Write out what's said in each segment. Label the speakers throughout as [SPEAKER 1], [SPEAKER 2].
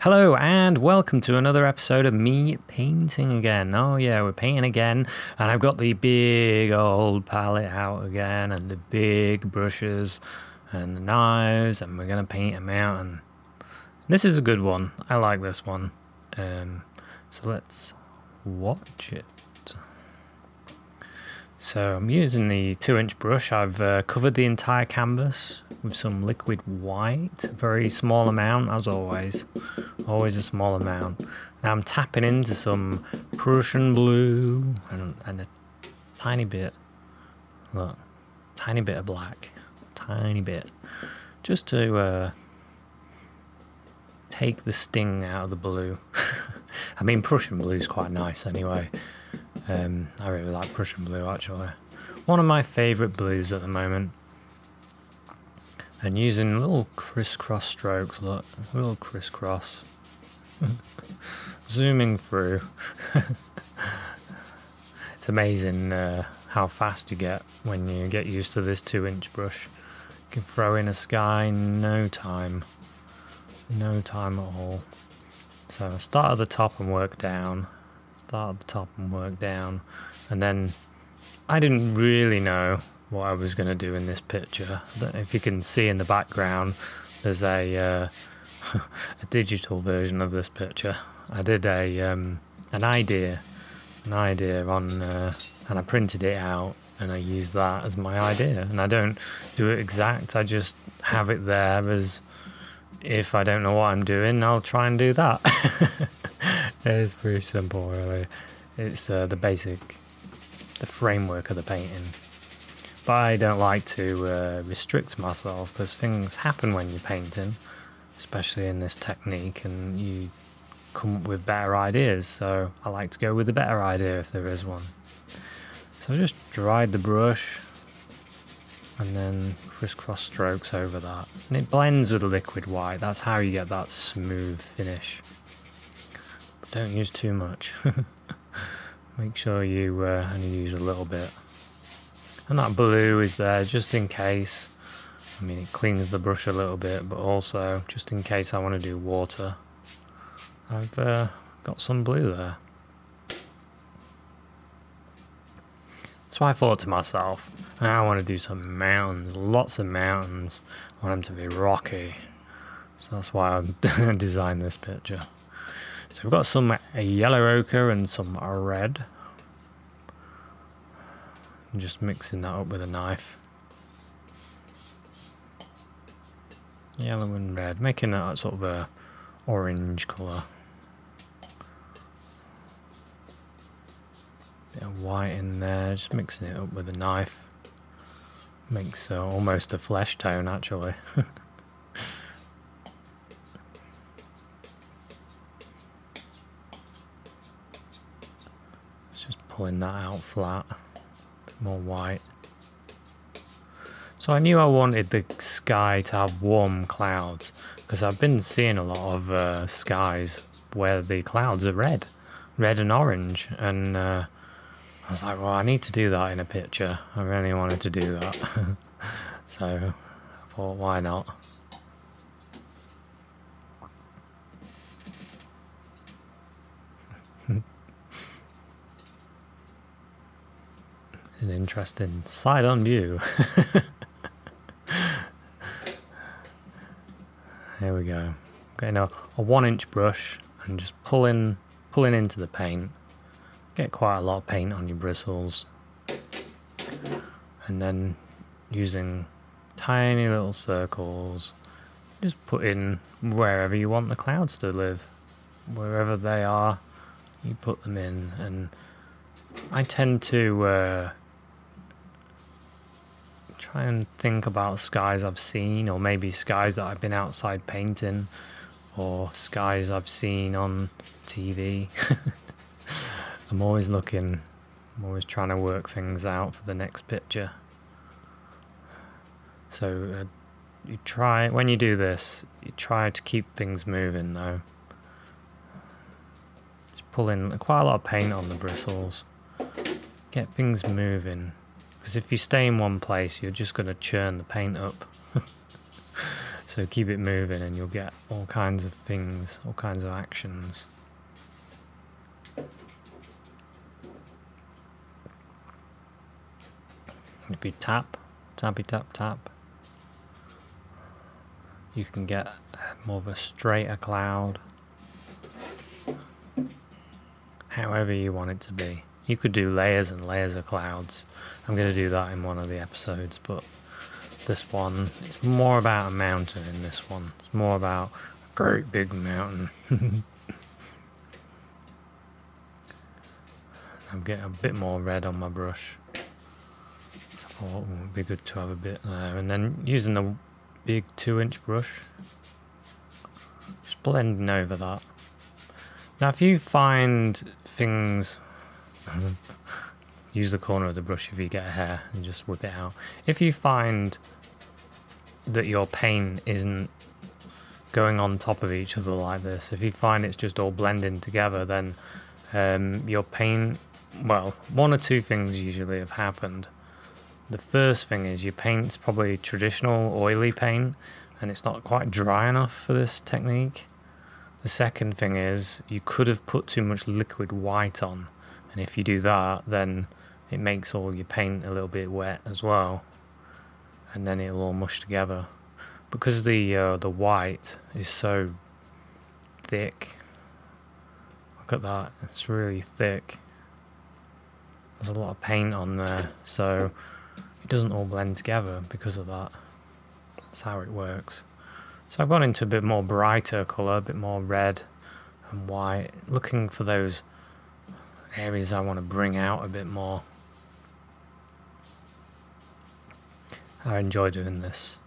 [SPEAKER 1] Hello and welcome to another episode of me painting again. Oh yeah, we're painting again, and I've got the big old palette out again and the big brushes and the knives, and we're gonna paint a mountain. This is a good one. I like this one. So let's watch it. So I'm using the 2-inch brush. I've covered the entire canvas with some liquid white, a very small amount as always a small amount. Now I'm tapping into some Prussian blue and a tiny bit, look, tiny bit of black, tiny bit, just to take the sting out of the blue. I mean, Prussian blue is quite nice anyway. I really like Prussian blue actually. One of my favourite blues at the moment. And using little crisscross strokes, look, little crisscross. Zooming through. It's amazing how fast you get when you get used to this 2-inch brush. You can throw in a sky in no time. No time at all. So start at the top and work down. And then I didn't really know what I was going to do in this picture. I don't know if you can see in the background there's a a digital version of this picture. I did an idea on and I printed it out and I used that as my idea, and I don't do it exact, I just have it there as if I don't know what I'm doing, I'll try and do that. It's pretty simple really. It's the framework of the painting. But I don't like to restrict myself, because things happen when you're painting, especially in this technique, and you come up with better ideas. So I like to go with a better idea if there is one. So I just dried the brush and then crisscross strokes over that. And it blends with the liquid white. That's how you get that smooth finish. But don't use too much. Make sure you only use a little bit. And that blue is there just in case. I mean, it cleans the brush a little bit, but also just in case I want to do water. I've got some blue there. So I thought to myself, I want to do some mountains, lots of mountains. I want them to be rocky. So that's why I designed this picture. So we've got some yellow ochre and some red. I'm just mixing that up with a knife. Yellow and red, making that sort of a orange colour. Bit of white in there, just mixing it up with a knife. Makes almost a flesh tone actually. Just pulling that out flat, a bit more white. So I knew I wanted the sky to have warm clouds, because I've been seeing a lot of skies where the clouds are red and orange, and I was like, well, I need to do that in a picture. I really wanted to do that. So I thought, why not? An interesting side-on view. Here we go. Getting a 1-inch brush and just pulling into the paint. Get quite a lot of paint on your bristles. And then using tiny little circles, just put in wherever you want the clouds to live. Wherever they are, you put them in. And I tend to try and think about skies I've seen, or maybe skies that I've been outside painting, or skies I've seen on TV. I'm always trying to work things out for the next picture. So when you do this, you try to keep things moving though. Just pull in quite a lot of paint on the bristles. Get things moving. Because if you stay in one place, you're just going to churn the paint up. So keep it moving and you'll get all kinds of things, all kinds of actions. If you tap, tappy tap tap, you can get more of a straighter cloud. However you want it to be. You could do layers and layers of clouds. I'm going to do that in one of the episodes, but this one, it's more about a mountain in this one. It's more about a great big mountain. I'm getting a bit more red on my brush. So I thought it would be good to have a bit there. And then using the big 2-inch brush, just blending over that. Now if you find things, use the corner of the brush if you get a hair and just whip it out. If you find that your paint isn't going on top of each other like this, if you find it's just all blending together, then your paint, well, one or two things usually have happened. The first thing is your paint's probably traditional oily paint and it's not quite dry enough for this technique. The second thing is you could have put too much liquid white on, and if you do that then it makes all your paint a little bit wet as well, and then it'll all mush together. Because the white is so thick, look at that, it's really thick. There's a lot of paint on there, so it doesn't all blend together because of that. That's how it works. So I've gone into a bit more brighter colour, a bit more red and white, looking for those areas I want to bring out a bit more. I enjoy doing this.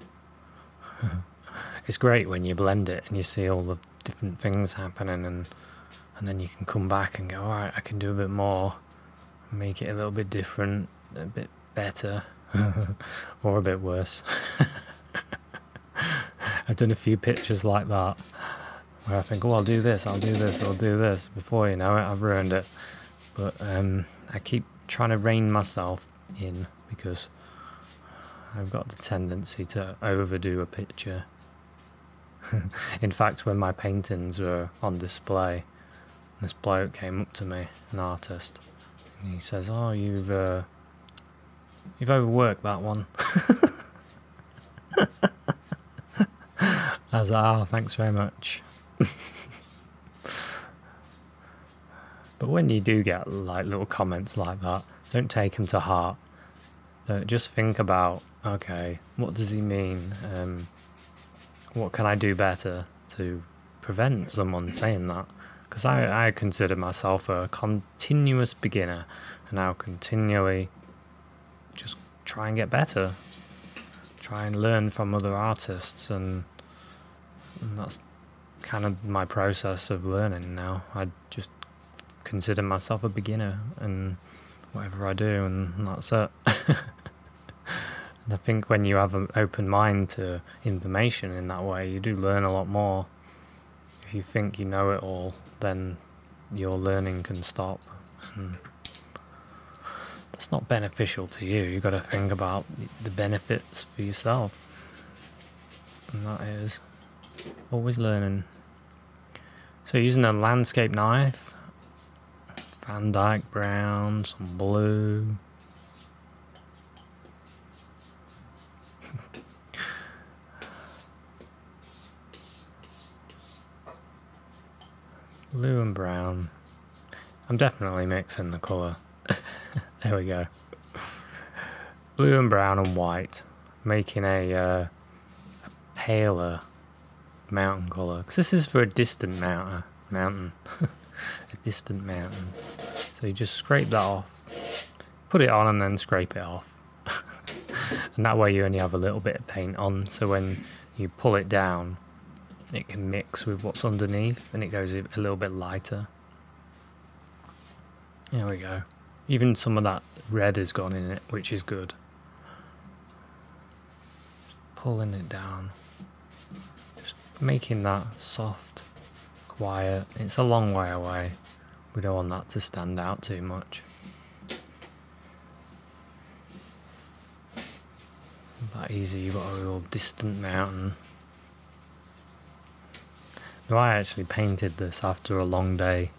[SPEAKER 1] It's great when you blend it and you see all the different things happening, and then you can come back and go, alright, I can do a bit more, make it a little bit different, a bit better, or a bit worse. I've done a few pictures like that where I think, oh, I'll do this, I'll do this, I'll do this. Before you know it, I've ruined it. But I keep trying to rein myself in because I've got the tendency to overdo a picture. In fact, when my paintings were on display, this bloke came up to me, an artist, and he says, oh, you've overworked that one. I was like, oh, thanks very much. But when you do get like little comments like that, don't take them to heart. Don't, just think about, okay, what does he mean? What can I do better to prevent someone saying that? Because I consider myself a continuous beginner, and I'll continually just try and get better. Try and learn from other artists, and that's kind of my process of learning now. I just consider myself a beginner and whatever I do, and that's it. And I think when you have an open mind to information in that way, you do learn a lot more. If you think you know it all, then your learning can stop, and that's not beneficial to you. You've got to think about the benefits for yourself, and that is always learning. So using a landscape knife, Van Dyke brown, some blue. Blue and brown. I'm definitely mixing the colour. There we go. Blue and brown and white, making a paler mountain colour. Because this is for a distant mountain. A distant mountain. So you just scrape that off, put it on, and then scrape it off. And that way you only have a little bit of paint on, so when you pull it down, it can mix with what's underneath and it goes a little bit lighter. There we go. Even some of that red has gone in it, which is good. Just pulling it down. Just making that soft, quiet. It's a long way away. We don't want that to stand out too much. That easy, you've got a real distant mountain. No, I actually painted this after a long day.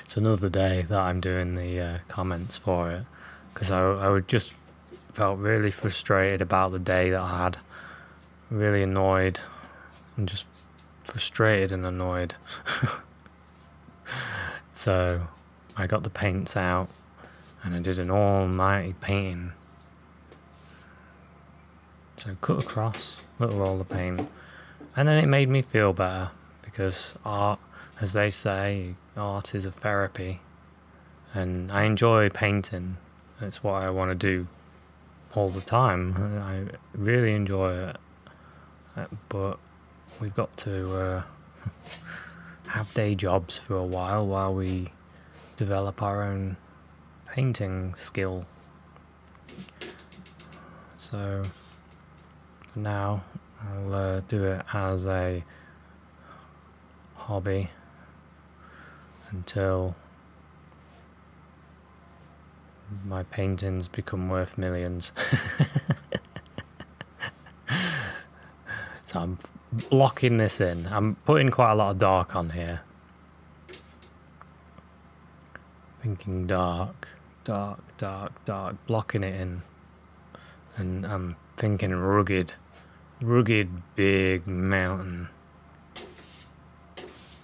[SPEAKER 1] It's another day that I'm doing the comments for it, because I would just felt really frustrated about the day that I had, really annoyed, and just frustrated and annoyed. So I got the paints out and I did an almighty painting. So cut across, little roll of paint, and then it made me feel better, because art, as they say, art is a therapy, and I enjoy painting. It's what I want to do all the time. I really enjoy it, but we've got to have day jobs for a while we develop our own painting skill. So for now I'll do it as a hobby until my paintings become worth millions. So I'm blocking this in. I'm putting quite a lot of dark on here. Thinking dark, dark, dark, dark, blocking it in. And I'm thinking rugged, big mountain.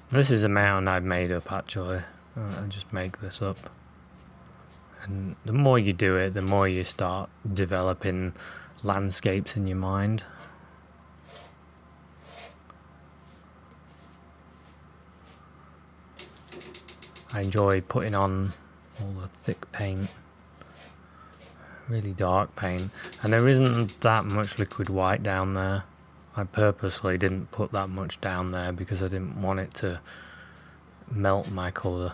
[SPEAKER 1] This is a mountain I've made up, actually. I just make this up. And the more you do it, the more you start developing landscapes in your mind. I enjoy putting on all the thick paint, really dark paint, and there isn't that much liquid white down there. I purposely didn't put that much down there because I didn't want it to melt my colour,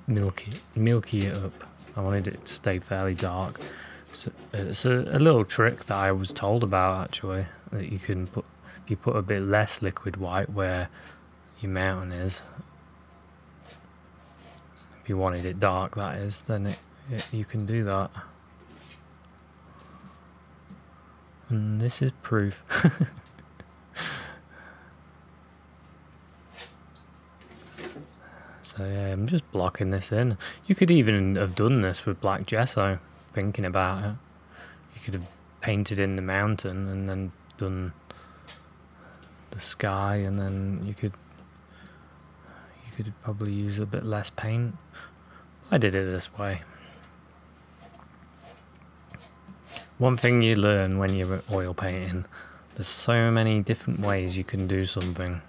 [SPEAKER 1] milky it up. I wanted it to stay fairly dark. So it's a little trick that I was told about, actually, that you can put, if you put a bit less liquid white where your mountain is, if you wanted it dark, that is, then you can do that. And this is proof. So yeah, I'm just blocking this in. You could even have done this with black gesso, thinking about it. You could have painted in the mountain and then done the sky, and then you could probably use a bit less paint. I did it this way. One thing you learn when you're oil painting, there's so many different ways you can do something.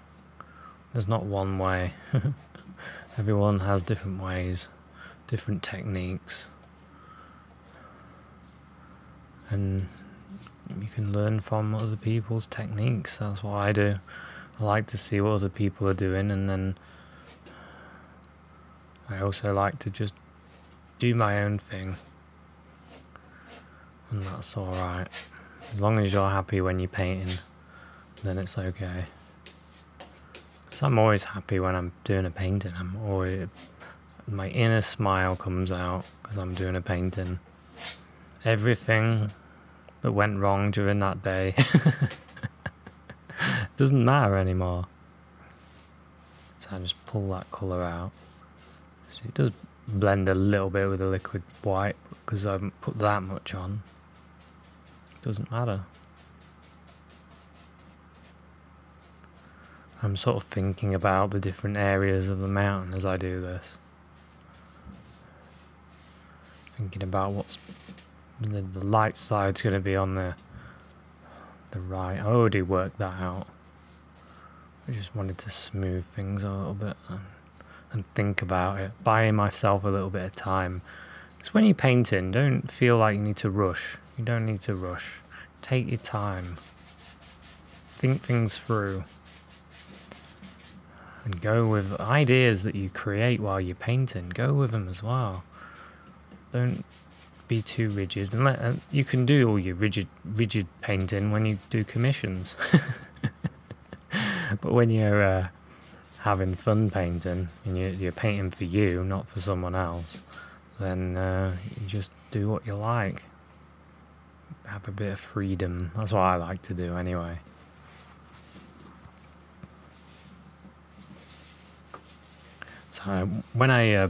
[SPEAKER 1] There's not one way. Everyone has different ways, different techniques. And you can learn from other people's techniques. That's what I do. I like to see what other people are doing, and then I also like to just do my own thing. And that's alright. As long as you're happy when you're painting, then it's okay. Because I'm always happy when I'm doing a painting. My inner smile comes out because I'm doing a painting. Everything that went wrong during that day doesn't matter anymore. So I just pull that colour out. So it does blend a little bit with the liquid white, because I haven't put that much on. It doesn't matter. I'm sort of thinking about the different areas of the mountain as I do this. Thinking about what's the light side's going to be on the right. I already worked that out. I just wanted to smooth things a little bit and think about it, buying myself a little bit of time. Because when you're painting, don't feel like you need to rush. You don't need to rush. Take your time. Think things through. And go with ideas that you create while you're painting. Go with them as well. Don't be too rigid. And you can do all your rigid painting when you do commissions. But when you're having fun painting, and you're painting for you, not for someone else, then you just do what you like. Have a bit of freedom. That's what I like to do anyway. So when I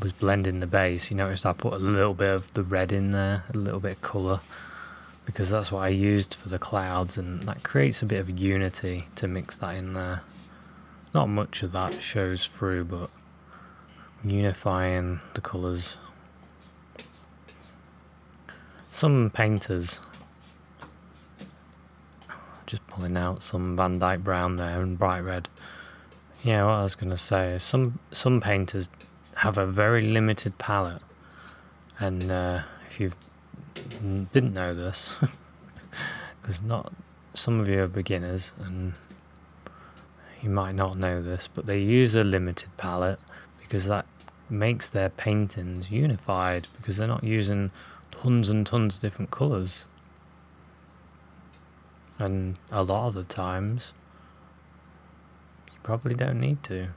[SPEAKER 1] was blending the base, you noticed I put a little bit of the red in there, a little bit of colour, because that's what I used for the clouds, and that creates a bit of unity to mix that in there. Not much of that shows through, but unifying the colours. Some painters, just pulling out some Van Dyke brown there and bright red. Yeah, what I was going to say is some painters have a very limited palette, and if you didn't know this, because not some of you are beginners and you might not know this, but they use a limited palette because that makes their paintings unified, because they're not using tons and tons of different colours. And a lot of the times you probably don't need to.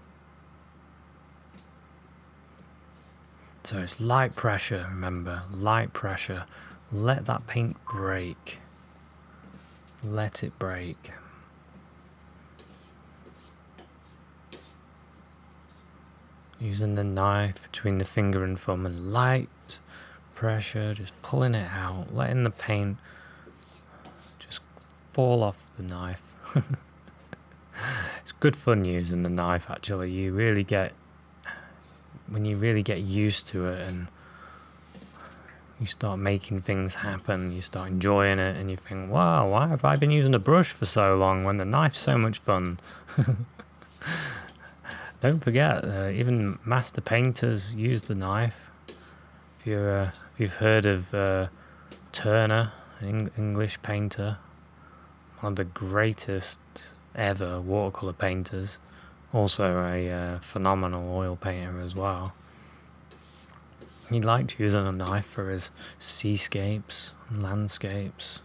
[SPEAKER 1] So it's light pressure, remember, light pressure. Let that paint break. Let it break. Using the knife between the finger and thumb, and light pressure, just pulling it out, letting the paint just fall off the knife. It's good fun using the knife, actually. You really get, when you really get used to it and you start making things happen, you start enjoying it, and you think, wow, why have I been using a brush for so long when the knife's so much fun? Don't forget, even master painters use the knife. If you've heard of Turner, English painter, one of the greatest ever watercolor painters, also a phenomenal oil painter as well. He liked using a knife for his seascapes and landscapes.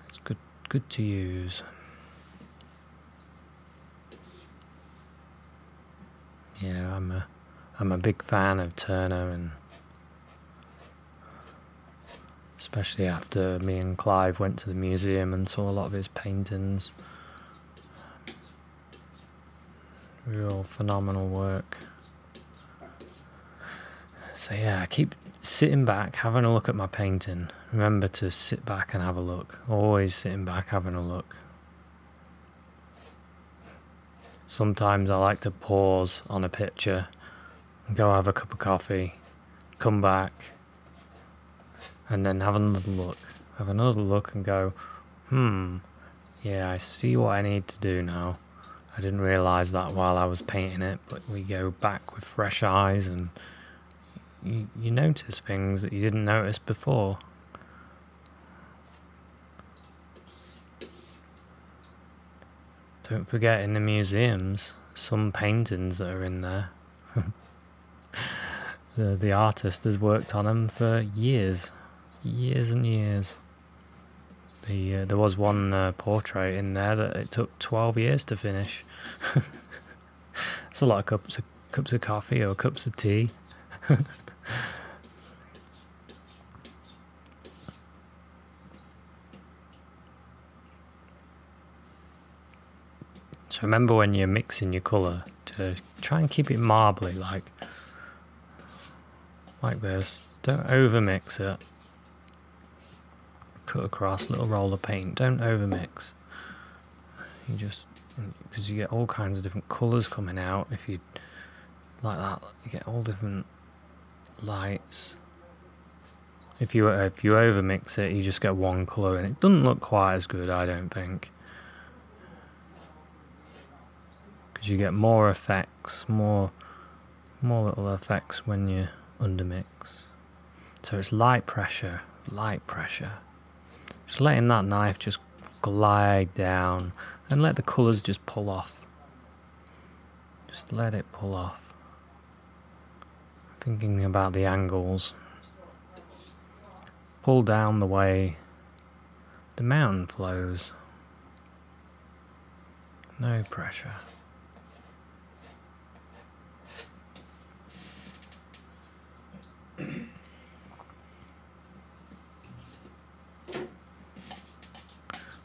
[SPEAKER 1] It's good to use. Yeah, I'm a big fan of Turner, and especially after me and Clive went to the museum and saw a lot of his paintings. Real phenomenal work. So yeah, keep sitting back, having a look at my painting. Remember to sit back and have a look. Always sitting back, having a look. Sometimes I like to pause on a picture and go have a cup of coffee, come back, and then have another look. Have another look and go, yeah, I see what I need to do now. I didn't realise that while I was painting it, but we go back with fresh eyes, and you notice things that you didn't notice before. Don't forget, in the museums, some paintings that are in there, the artist has worked on them for years and years. There was one portrait in there that it took 12 years to finish. It's a lot of cups of coffee or cups of tea. So remember, when you're mixing your colour, to try and keep it marbly, like this. Don't over mix it. Cut across, little roll of paint. Don't over mix. You just, because you get all kinds of different colours coming out. If you like that, you get all different lights. If you over mix it, you just get one colour, and it doesn't look quite as good, I don't think. Because you get more effects, more little effects when you undermix. So it's light pressure. Just letting that knife just glide down and let the colours just pull off. Just let it pull off. Thinking about the angles. Pull down the way the mountain flows. No pressure.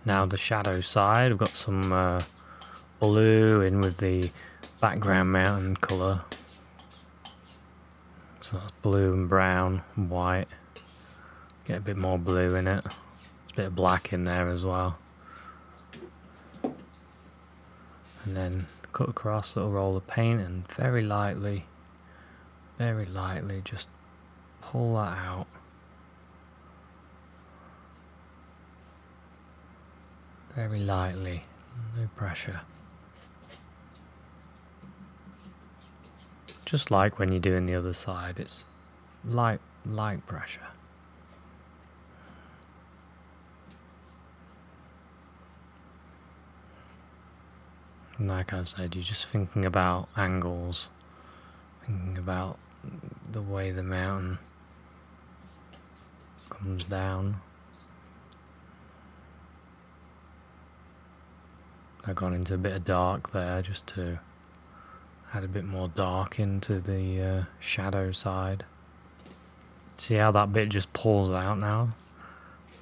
[SPEAKER 1] Now the shadow side, I've got some blue in with the background mountain colour. So that's blue and brown and white. Get a bit more blue in it. There's a bit of black in there as well. And then cut across a little roll of paint and very lightly just pull that out. Very lightly, no pressure. Just like when you're doing the other side, it's light pressure. And like I said, you're just thinking about angles, thinking about the way the mountain comes down. I've gone into a bit of dark there just to add a bit more dark into the shadow side. See how that bit just pulls out now?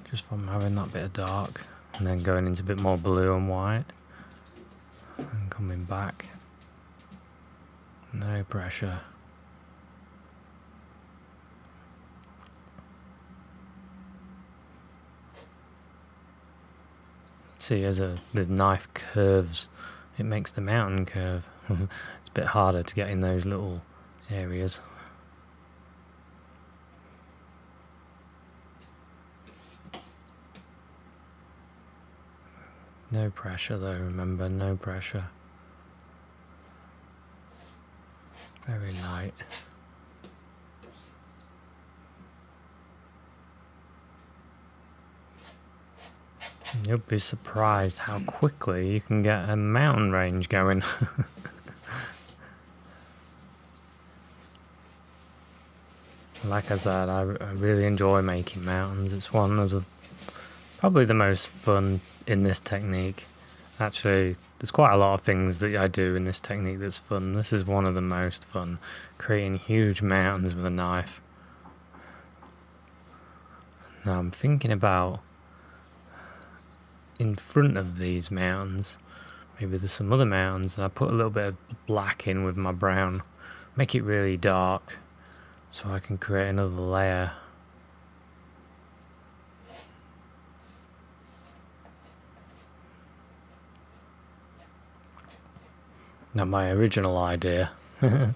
[SPEAKER 1] Just from having that bit of dark and then going into a bit more blue and white and coming back. No pressure. See, as the knife curves, it makes the mountain curve. It's a bit harder to get in those little areas. No pressure though, remember, no pressure. Very light. You'll be surprised how quickly you can get a mountain range going. Like I said, I really enjoy making mountains. It's one of probably the most fun in this technique. Actually, there's quite a lot of things that I do in this technique that's fun. This is one of the most fun, creating huge mountains with a knife. Now I'm thinking about in front of these mountains, maybe there's some other mountains, and I put a little bit of black in with my brown, make it really dark so I can create another layer. Now my original idea, it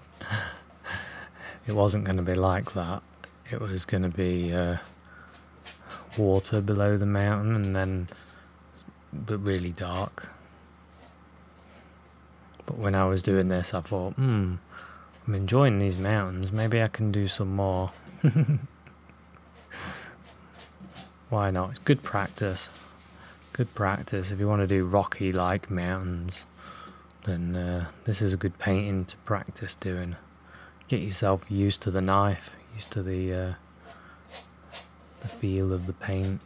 [SPEAKER 1] wasn't going to be like that. It was going to be water below the mountain and then but really dark. But when I was doing this, I thought, I'm enjoying these mountains, maybe I can do some more. Why not? It's good practice. Good practice. If you want to do rocky like mountains, then this is a good painting to practice doing. Get yourself used to the knife, used to the feel of the paint.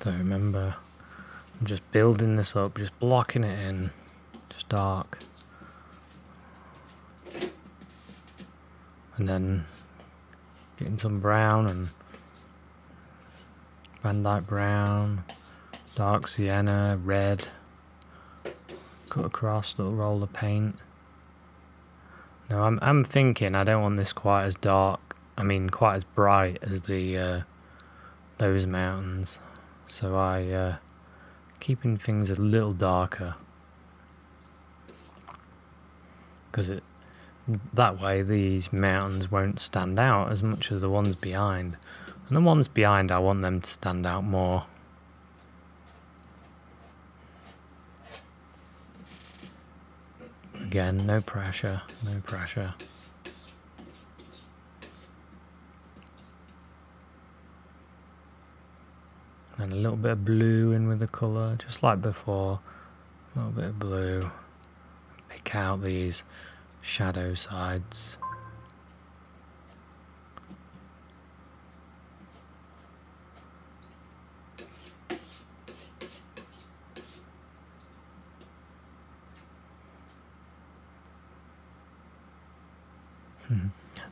[SPEAKER 1] So remember, I'm just building this up, just blocking it in, just dark. And then getting some brown and Van Dyke brown, dark sienna, red, cut across, little roll of paint. Now I'm thinking I don't want this quite as dark, quite as bright as the those mountains. So I keeping things a little darker, because that way these mountains won't stand out as much as the ones behind, and the ones behind I want them to stand out more. Again, no pressure, no pressure. And a little bit of blue in with the colour, just like before. A little bit of blue. pick out these shadow sides.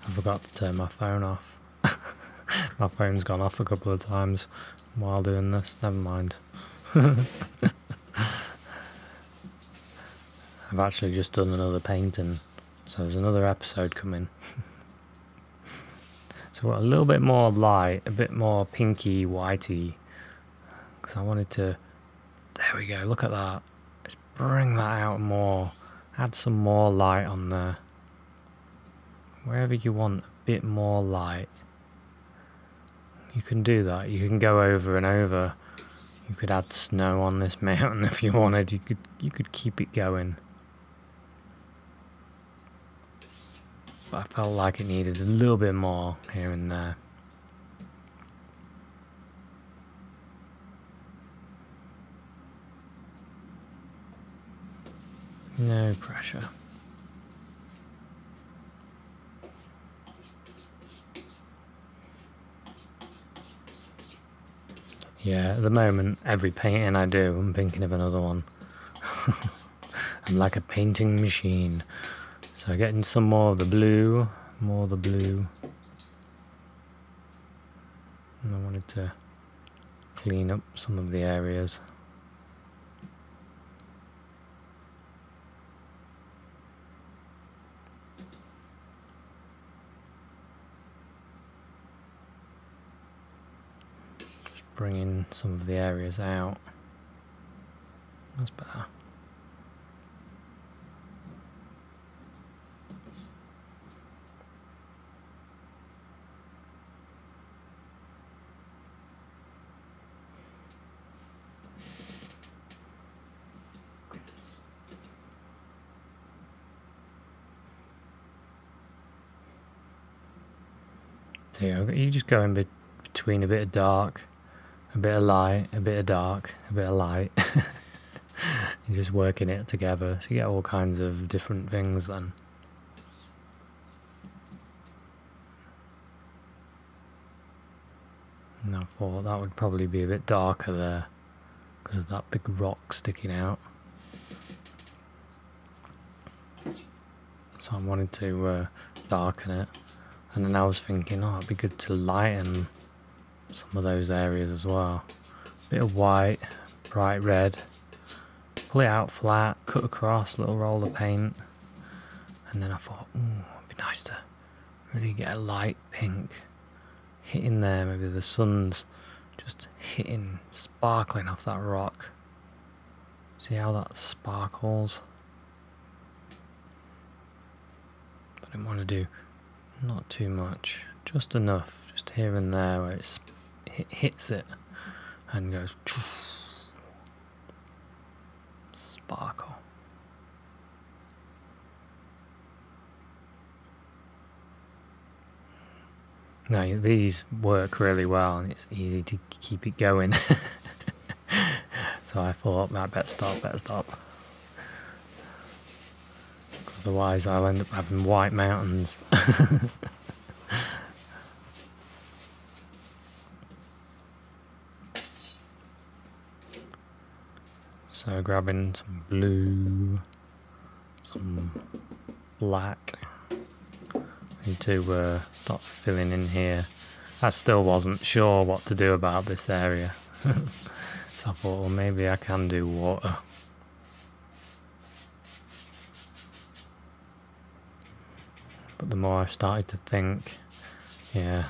[SPEAKER 1] I forgot to turn my phone off. My phone's gone off a couple of times while doing this. Never mind. I've actually just done another painting, so there's another episode coming. So a little bit more light, a bit more pinky whitey, because I wanted to, there we go, look at that, just bring that out more, add some more light on there. Wherever you want a bit more light, you can do that. You can go over and over. You could add snow on this mountain if you wanted. You could keep it going. But I felt like it needed a little bit more here and there. No pressure. Yeah, at the moment, every painting I do, I'm thinking of another one. I'm like a painting machine. So getting some more of the blue, more of the blue. And I wanted to clean up some of the areas. Bringing some of the areas out. That's better. So you just go in between a bit of dark, a bit of light, a bit of dark, a bit of light. You're just working it together, so you get all kinds of different things then. And I thought that would probably be a bit darker there, because of that big rock sticking out. So I wanted to darken it. And then I was thinking, oh, it'd be good to lighten some of those areas as well. Bit of white, bright red, pull it out flat, cut across, little roll of paint. And then I thought, ooh, it'd be nice to really get a light pink hitting there. Maybe the sun's just hitting, sparkling off that rock. See how that sparkles? But I didn't want to do not too much, just enough, just here and there where it hits it and goes sparkle. Now these work really well and it's easy to keep it going. So I thought, I better stop. Otherwise I'll end up having white mountains. So grabbing some blue, some black. Need to start filling in here. I still wasn't sure what to do about this area. So I thought, well, maybe I can do water. But the more I started to think, well,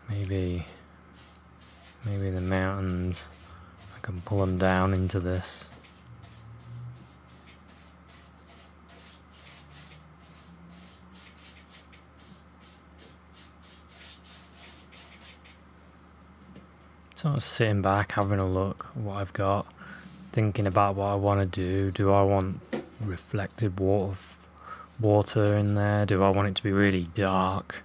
[SPEAKER 1] maybe the mountains, I can pull them down into this. So I was sitting back, having a look at what I've got, thinking about what I want to do. Do I want reflected water in there? Do I want it to be really dark?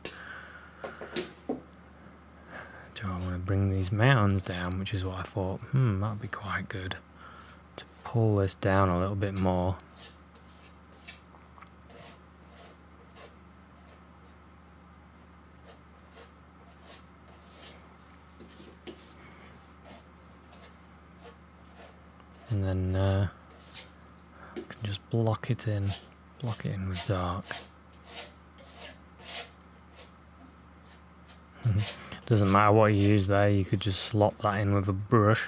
[SPEAKER 1] Do I want to bring these mountains down, which is what I thought, that'd be quite good. pull this down a little bit more. And then I can just block it in with dark. Doesn't matter what you use there, you could just slop that in with a brush.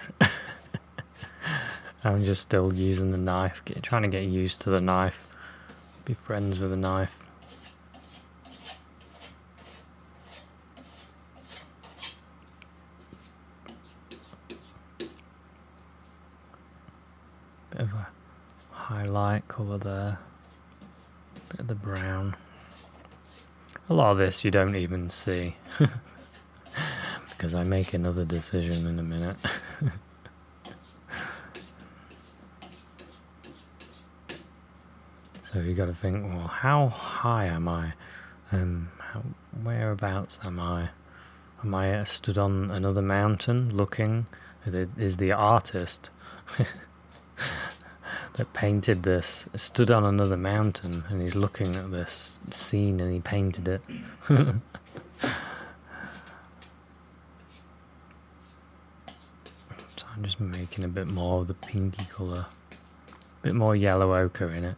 [SPEAKER 1] I'm just still using the knife, trying to get used to the knife, be friends with the knife. Bit of a highlight colour there, bit of the brown. A lot of this you don't even see, because I make another decision in a minute. So you got to think, well, how high am I? Whereabouts am I? Am I stood on another mountain looking? Is the artist that painted this stood on another mountain and he's looking at this scene and he painted it? So I'm just making a bit more of the pinky colour, a bit more yellow ochre in it.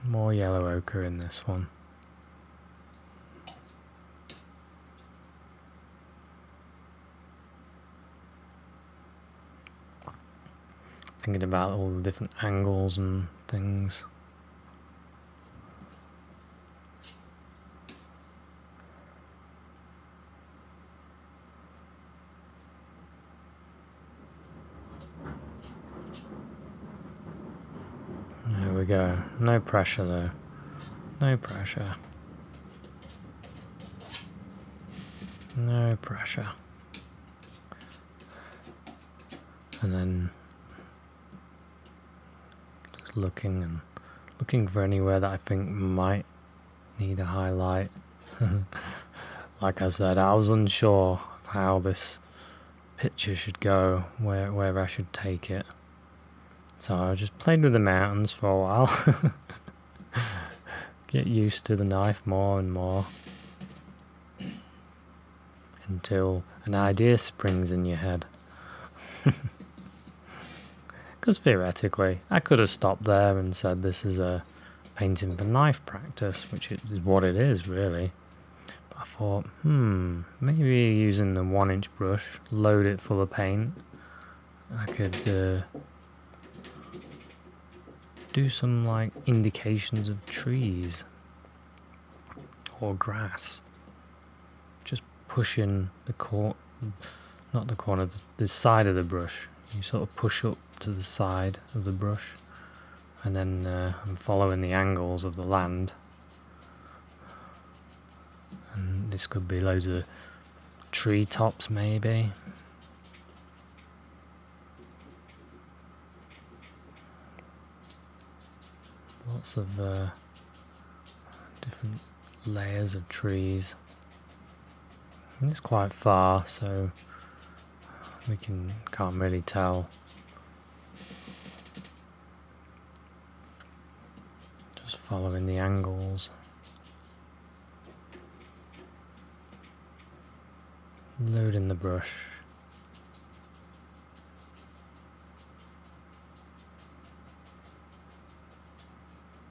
[SPEAKER 1] More yellow ochre in this one. Thinking about all the different angles and things. There we go. No pressure though. No pressure. No pressure. And then just looking for anywhere that I think might need a highlight. Like I said, I was unsure of how this picture should go, where I should take it. So I just played with the mountains for a while. Get used to the knife more and more. Until an idea springs in your head. Because theoretically, I could have stopped there and said this is a painting for knife practice, which is what it is really. But I thought, maybe using the 1-inch brush, load it full of paint, I could do some like indications of trees or grass. Just pushing not the corner, the side of the brush. You sort of push up to the side of the brush, and then I'm following the angles of the land. And this could be loads of tree tops maybe. Lots of different layers of trees. And it's quite far, so we can't really tell. Just following the angles. Loading the brush.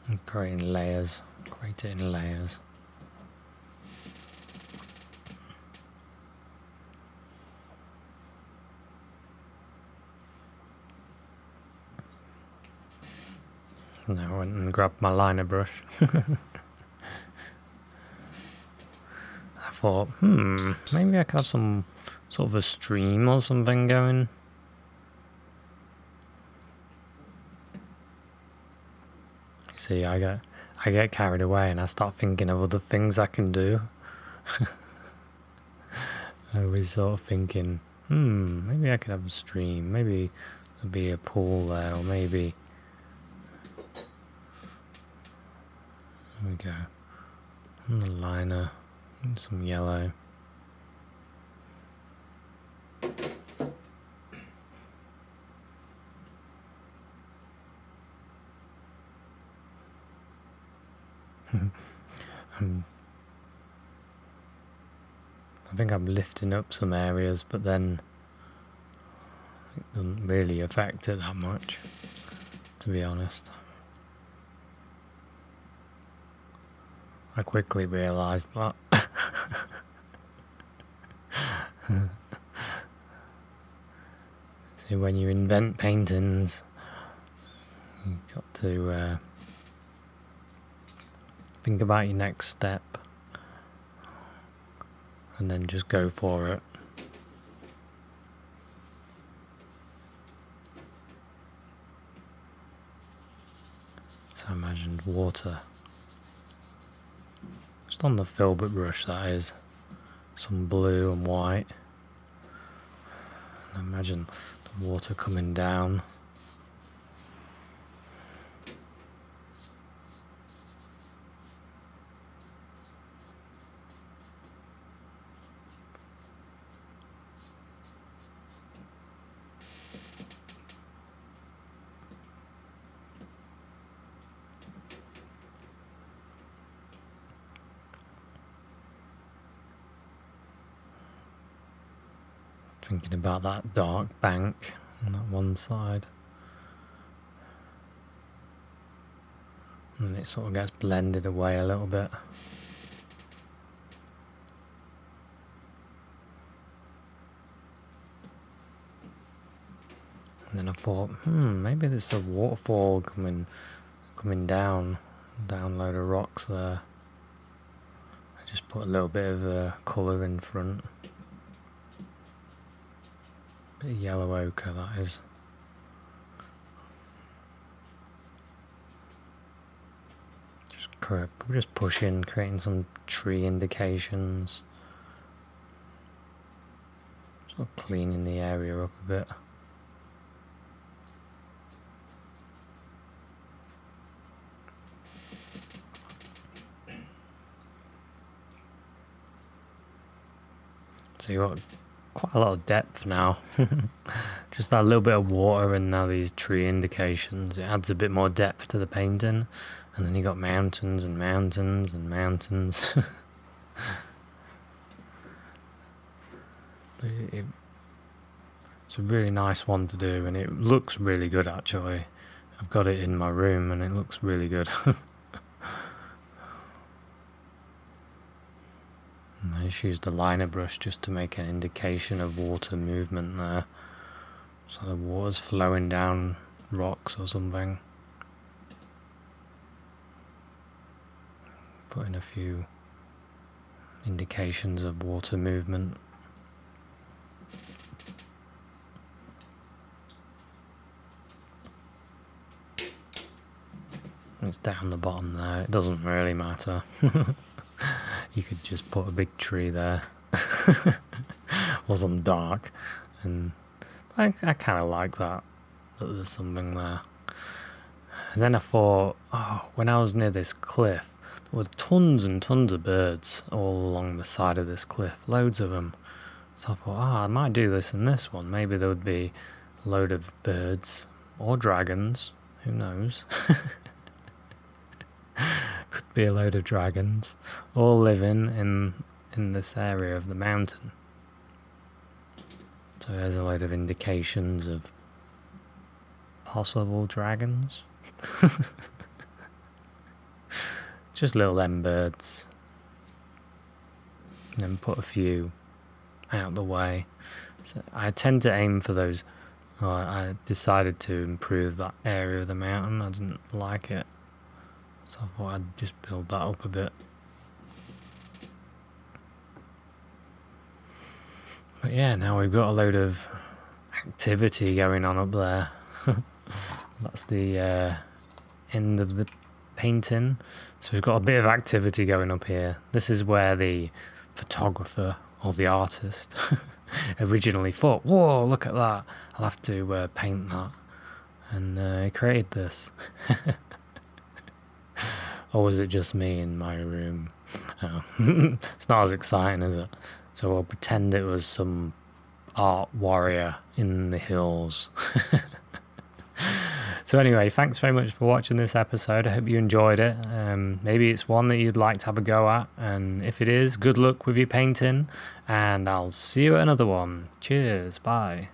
[SPEAKER 1] And creating layers. Create it in layers. Now I went and grabbed my liner brush. I thought, maybe I could have some sort of a stream or something going. See, I get carried away and I start thinking of other things I can do. I was sort of thinking, maybe I could have a stream, maybe there'd be a pool there, or maybe. There we go. And the liner, and some yellow. I think I'm lifting up some areas, but then it doesn't really affect it that much, to be honest. I quickly realised that. See, when you invent paintings, you've got to think about your next step and then just go for it. So I imagined water. Just on the filbert brush, that is. Some blue and white. And imagine the water coming down. Thinking about that dark bank on that one side. And it sort of gets blended away a little bit. And then I thought, maybe there's a waterfall coming down a load of rocks there. I just put a little bit of colour in front. Bit of yellow ochre, that is. Just pushing, creating some tree indications. Sort of cleaning the area up a bit. So you've got quite a lot of depth now. Just that little bit of water and now these tree indications. It adds a bit more depth to the painting. And then you got mountains and mountains and mountains. It's a really nice one to do, and it looks really good actually. I've got it in my room and it looks really good. And I just used the liner brush just to make an indication of water movement there. So the water's flowing down rocks or something. Put in a few indications of water movement. It's down the bottom there, it doesn't really matter. You could just put a big tree there. Or some dark. And I kind of like that there's something there. And then I thought, when I was near this cliff, there were tons and tons of birds all along the side of this cliff, loads of them. So I thought, I might do this in this one. Maybe there would be a load of birds or dragons, who knows. Could be a load of dragons all living in this area of the mountain. So there's a load of indications of possible dragons. Just little M birds. And then put a few out the way. So I tend to aim for those. I decided to improve that area of the mountain. I didn't like it. So I thought I'd just build that up a bit. But yeah, now we've got a load of activity going on up there. That's the end of the painting. So we've got a bit of activity going up here. This is where the photographer or the artist originally thought, whoa, look at that. I'll have to paint that. And he created this. Or was it just me in my room? Oh. It's not as exciting, is it? So I'll pretend it was some art warrior in the hills. So anyway, thanks very much for watching this episode. I hope you enjoyed it. Maybe it's one that you'd like to have a go at, and if it is, good luck with your painting, and I'll see you at another one. Cheers, bye.